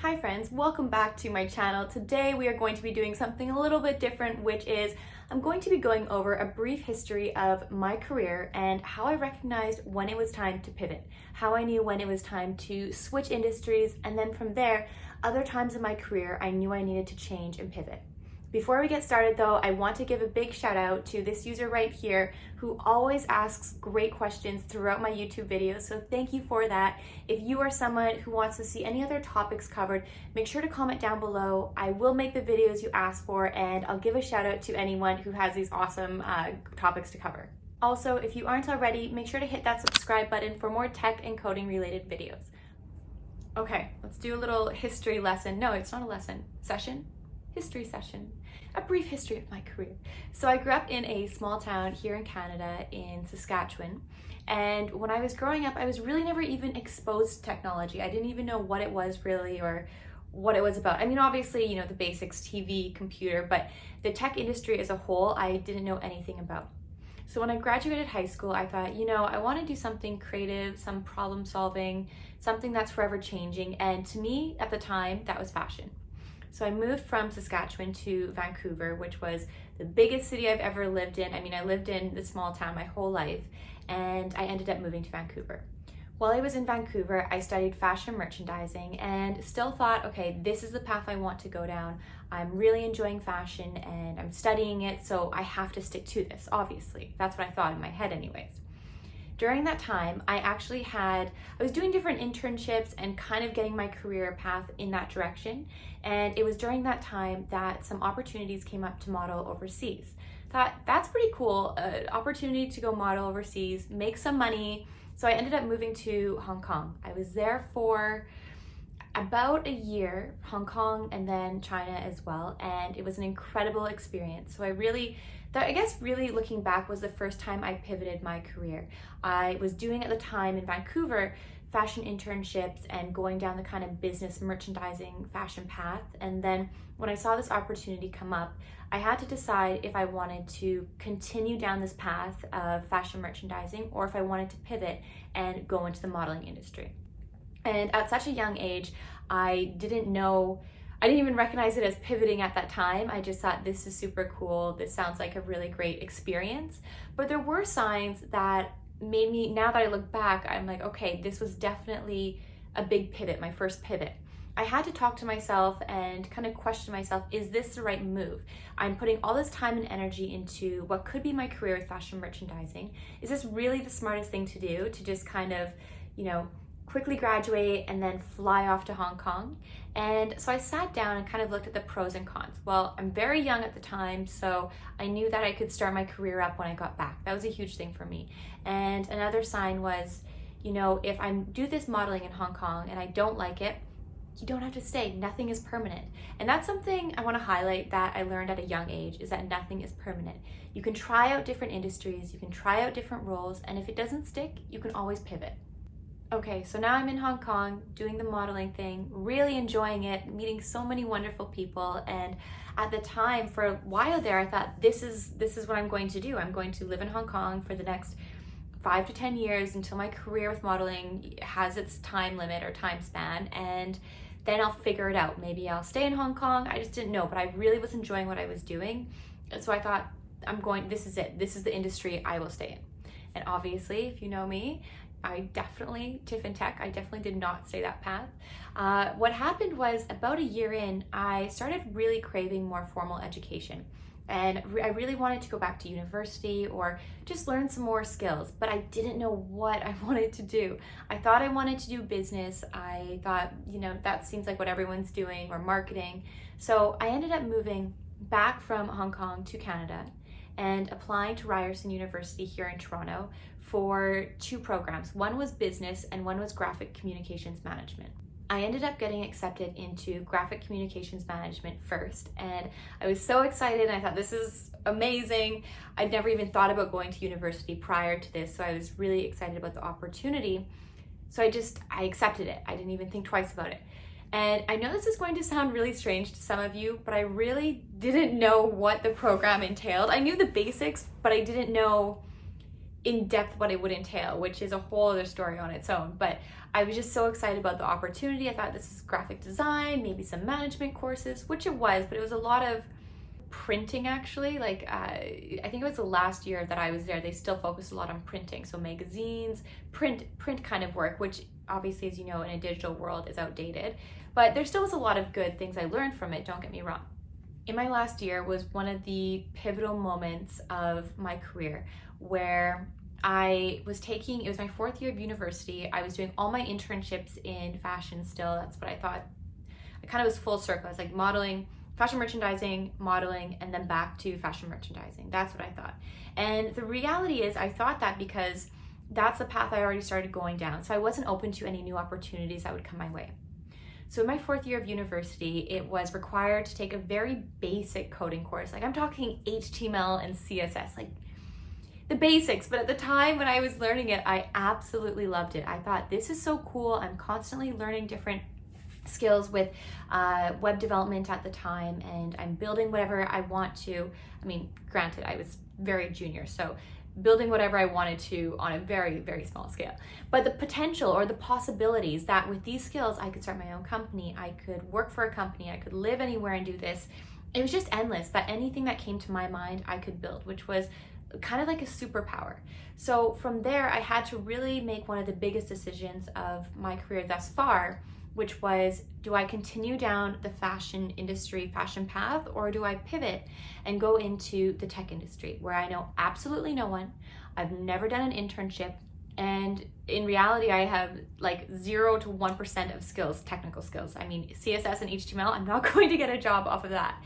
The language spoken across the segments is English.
Hi friends, welcome back to my channel. Today we are going to be doing something a little bit different, which is I'm going to be going over a brief history of my career and how I recognized when it was time to pivot, how I knew when it was time to switch industries, and then from there, other times in my career I knew I needed to change and pivot. Before we get started though, I want to give a big shout out to this user right here who always asks great questions throughout my YouTube videos, so thank you for that. If you are someone who wants to see any other topics covered, make sure to comment down below. I will make the videos you ask for, and I'll give a shout out to anyone who has these awesome topics to cover. Also, if you aren't already, make sure to hit that subscribe button for more tech and coding related videos. Okay, let's do a little history lesson. No, it's not a lesson. History session. A brief history of my career. So I grew up in a small town here in Canada in Saskatchewan, and when I was growing up I was really never even exposed to technology. I didn't even know what it was really or what it was about. I mean, obviously, you know, the basics, TV, computer, but the tech industry as a whole I didn't know anything about. So when I graduated high school, I thought, you know, I want to do something creative, some problem solving, something that's forever changing, and to me at the time that was fashion. So I moved from Saskatchewan to Vancouver, which was the biggest city I've ever lived in. I mean, I lived in this small town my whole life, and I ended up moving to Vancouver. While I was in Vancouver, I studied fashion merchandising and still thought, okay, this is the path I want to go down. I'm really enjoying fashion and I'm studying it, so I have to stick to this, obviously. That's what I thought in my head anyways. During that time, I was doing different internships and kind of getting my career path in that direction. And it was during that time that some opportunities came up to model overseas. Thought, that's pretty cool, opportunity to go model overseas, make some money. So I ended up moving to Hong Kong. I was there for about a year, Hong Kong and then China as well. And it was an incredible experience. So I guess really looking back was the first time I pivoted my career. I was doing at the time in Vancouver fashion internships and going down the kind of business merchandising fashion path. And then when I saw this opportunity come up, I had to decide if I wanted to continue down this path of fashion merchandising or if I wanted to pivot and go into the modeling industry. And at such a young age, I didn't even recognize it as pivoting at that time. I just thought, this is super cool. This sounds like a really great experience. But there were signs that made me, now that I look back, I'm like, okay, this was definitely a big pivot, my first pivot. I had to talk to myself and kind of question myself, is this the right move? I'm putting all this time and energy into what could be my career with fashion merchandising. Is this really the smartest thing to do, to just kind of, you know, quickly graduate and then fly off to Hong Kong? And so I sat down and kind of looked at the pros and cons. Well, I'm very young at the time, so I knew that I could start my career up when I got back. That was a huge thing for me. And another sign was, you know, if I do this modeling in Hong Kong and I don't like it, you don't have to stay. Nothing is permanent. And that's something I want to highlight that I learned at a young age, is that nothing is permanent. You can try out different industries, you can try out different roles, and if it doesn't stick, you can always pivot. Okay, so now I'm in Hong Kong doing the modeling thing, really enjoying it, meeting so many wonderful people. And at the time, for a while there, I thought, this is what I'm going to do. I'm going to live in Hong Kong for the next 5 to 10 years until my career with modeling has its time limit or time span, and then I'll figure it out. Maybe I'll stay in Hong Kong. I just didn't know, but I really was enjoying what I was doing. And so I thought, this is it. This is the industry I will stay in. And obviously, if you know me, Tiff and Tech, I definitely did not stay that path. What happened was, about a year in, I started really craving more formal education. And I really wanted to go back to university or just learn some more skills, but I didn't know what I wanted to do. I thought I wanted to do business. I thought, you know, that seems like what everyone's doing, or marketing. So I ended up moving back from Hong Kong to Canada and applying to Ryerson University here in Toronto for 2 programs. One was business and one was graphic communications management. I ended up getting accepted into graphic communications management first, and I was so excited. I thought, this is amazing. I'd never even thought about going to university prior to this, so I was really excited about the opportunity. So I accepted it. I didn't even think twice about it. And I know this is going to sound really strange to some of you, but I really didn't know what the program entailed. I knew the basics, but I didn't know in depth what it would entail, which is a whole other story on its own. But I was just so excited about the opportunity. I thought this is graphic design, maybe some management courses, which it was, but it was a lot of printing actually. I think it was the last year that I was there, they still focused a lot on printing. So magazines, print kind of work, which obviously, as you know, in a digital world is outdated. But there still was a lot of good things I learned from it, don't get me wrong. In my last year was one of the pivotal moments of my career where it was my 4th year of university. I was doing all my internships in fashion still. That's what I thought. I kind of was full circle. I was like modeling, fashion merchandising, modeling, and then back to fashion merchandising. That's what I thought. And the reality is I thought that because that's the path I already started going down. So I wasn't open to any new opportunities that would come my way. So in my 4th year of university, it was required to take a very basic coding course. Like I'm talking HTML and CSS, like the basics. But at the time when I was learning it, I absolutely loved it. I thought, this is so cool. I'm constantly learning different skills with web development at the time, and I'm building whatever I want to. I mean, granted, I was very junior, so building whatever I wanted to on a very, very small scale. But the potential or the possibilities that with these skills, I could start my own company, I could work for a company, I could live anywhere and do this. It was just endless, that anything that came to my mind, I could build, which was kind of like a superpower. So from there, I had to really make one of the biggest decisions of my career thus far, which was, do I continue down the fashion industry, fashion path, or do I pivot and go into the tech industry where I know absolutely no one, I've never done an internship, and in reality, I have like 0 to 1% of skills, technical skills. I mean, CSS and HTML, I'm not going to get a job off of that.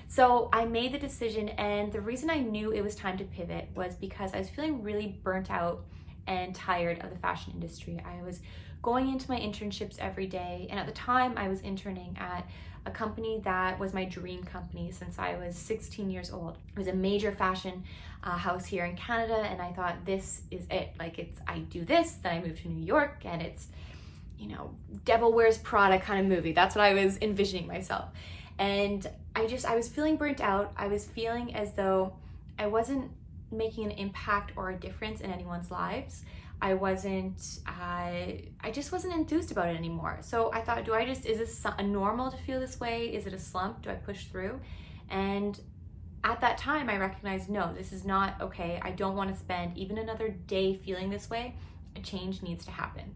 So I made the decision, and the reason I knew it was time to pivot was because I was feeling really burnt out and tired of the fashion industry. I was going into my internships every day, and at the time I was interning at a company that was my dream company since I was 16 years old. It was a major fashion house here in Canada, and I thought, this is it. Like, I do this, then I move to New York, and it's, you know, Devil Wears Prada kind of movie. That's what I was envisioning myself. And I was feeling burnt out. I was feeling as though I wasn't making an impact or a difference in anyone's lives. I just wasn't enthused about it anymore. So I thought, is this a normal to feel this way? Is it a slump? Do I push through? And at that time, I recognized, no, this is not okay. I don't want to spend even another day feeling this way. A change needs to happen.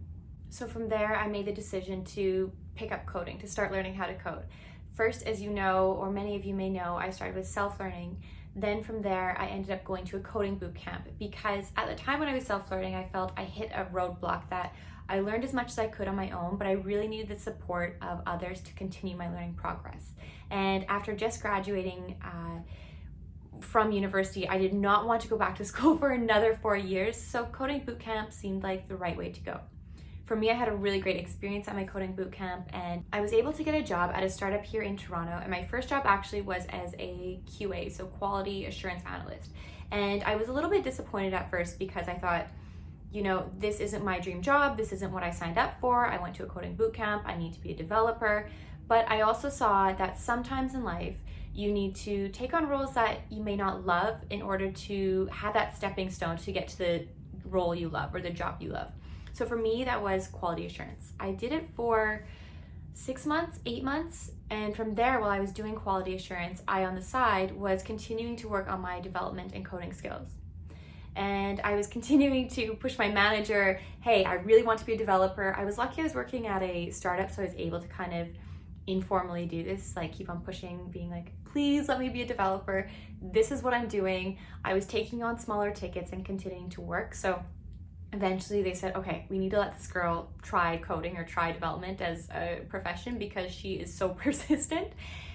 So from there, I made the decision to pick up coding, to start learning how to code. First, as you know, or many of you may know, I started with self-learning. Then from there, I ended up going to a coding boot camp because at the time when I was self-learning, I felt I hit a roadblock that I learned as much as I could on my own, but I really needed the support of others to continue my learning progress. And after just graduating from university, I did not want to go back to school for another 4 years, so coding boot camp seemed like the right way to go. For me, I had a really great experience at my coding bootcamp, and I was able to get a job at a startup here in Toronto. And my first job actually was as a QA, so quality assurance analyst. And I was a little bit disappointed at first because I thought, you know, this isn't my dream job. This isn't what I signed up for. I went to a coding bootcamp. I need to be a developer. But I also saw that sometimes in life, you need to take on roles that you may not love in order to have that stepping stone to get to the role you love or the job you love. So for me, that was quality assurance. I did it for 6 months, 8 months. And from there, while I was doing quality assurance, I on the side was continuing to work on my development and coding skills. And I was continuing to push my manager, hey, I really want to be a developer. I was lucky I was working at a startup, so I was able to kind of informally do this, like keep on pushing, being like, please let me be a developer. This is what I'm doing. I was taking on smaller tickets and continuing to work. So eventually they said, okay, we need to let this girl try coding or try development as a profession because she is so persistent.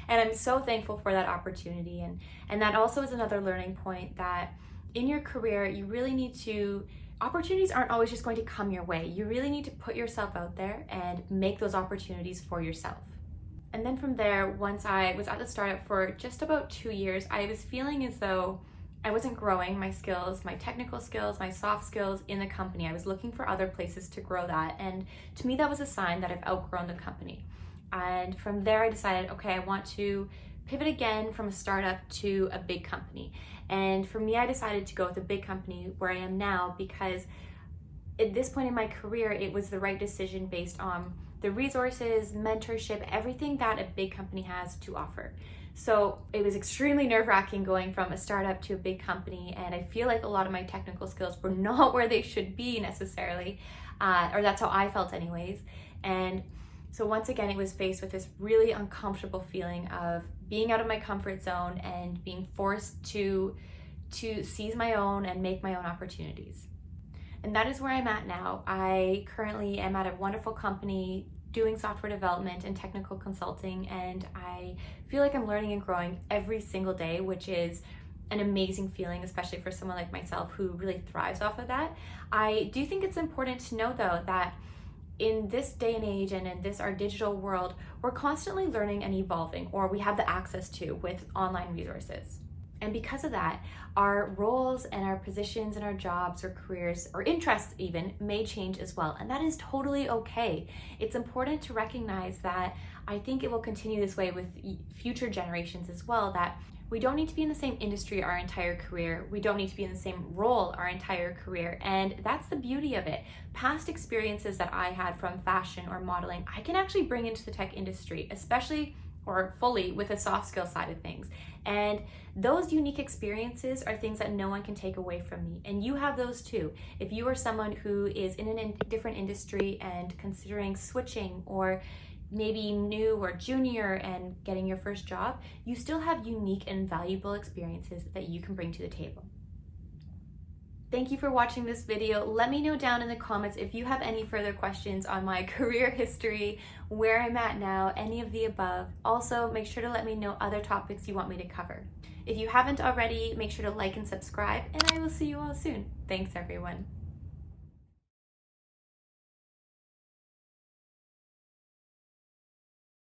And I'm so thankful for that opportunity. And that also is another learning point that in your career, you really need to, opportunities aren't always just going to come your way. You really need to put yourself out there and make those opportunities for yourself. And then from there, once I was at the startup for just about 2 years, I was feeling as though I wasn't growing my skills, my technical skills, my soft skills in the company. I was looking for other places to grow that. And to me, that was a sign that I've outgrown the company. And from there, I decided, okay, I want to pivot again from a startup to a big company. And for me, I decided to go with a big company where I am now because at this point in my career, it was the right decision based on the resources, mentorship, everything that a big company has to offer. So it was extremely nerve-wracking going from a startup to a big company, and I feel like a lot of my technical skills were not where they should be necessarily, or that's how I felt anyways. And so once again, it was faced with this really uncomfortable feeling of being out of my comfort zone and being forced to seize my own and make my own opportunities. And that is where I'm at now. I currently am at a wonderful company doing software development and technical consulting, and I feel like I'm learning and growing every single day, which is an amazing feeling, especially for someone like myself who really thrives off of that. I do think it's important to know though that in this day and age and in this our digital world, we're constantly learning and evolving, or we have the access to with online resources. And because of that, our roles and our positions and our jobs or careers or interests even may change as well. And that is totally okay. It's important to recognize that I think it will continue this way with future generations as well, that we don't need to be in the same industry our entire career. We don't need to be in the same role our entire career. And that's the beauty of it. Past experiences that I had from fashion or modeling, I can actually bring into the tech industry, especially or fully with a soft skill side of things. And those unique experiences are things that no one can take away from me. And you have those too. If you are someone who is in a different industry and considering switching, or maybe new or junior and getting your first job, you still have unique and valuable experiences that you can bring to the table. Thank you for watching this video. Let me know down in the comments if you have any further questions on my career history, where I'm at now, any of the above. Also, make sure to let me know other topics you want me to cover. If you haven't already, make sure to like and subscribe, and I will see you all soon. Thanks, everyone.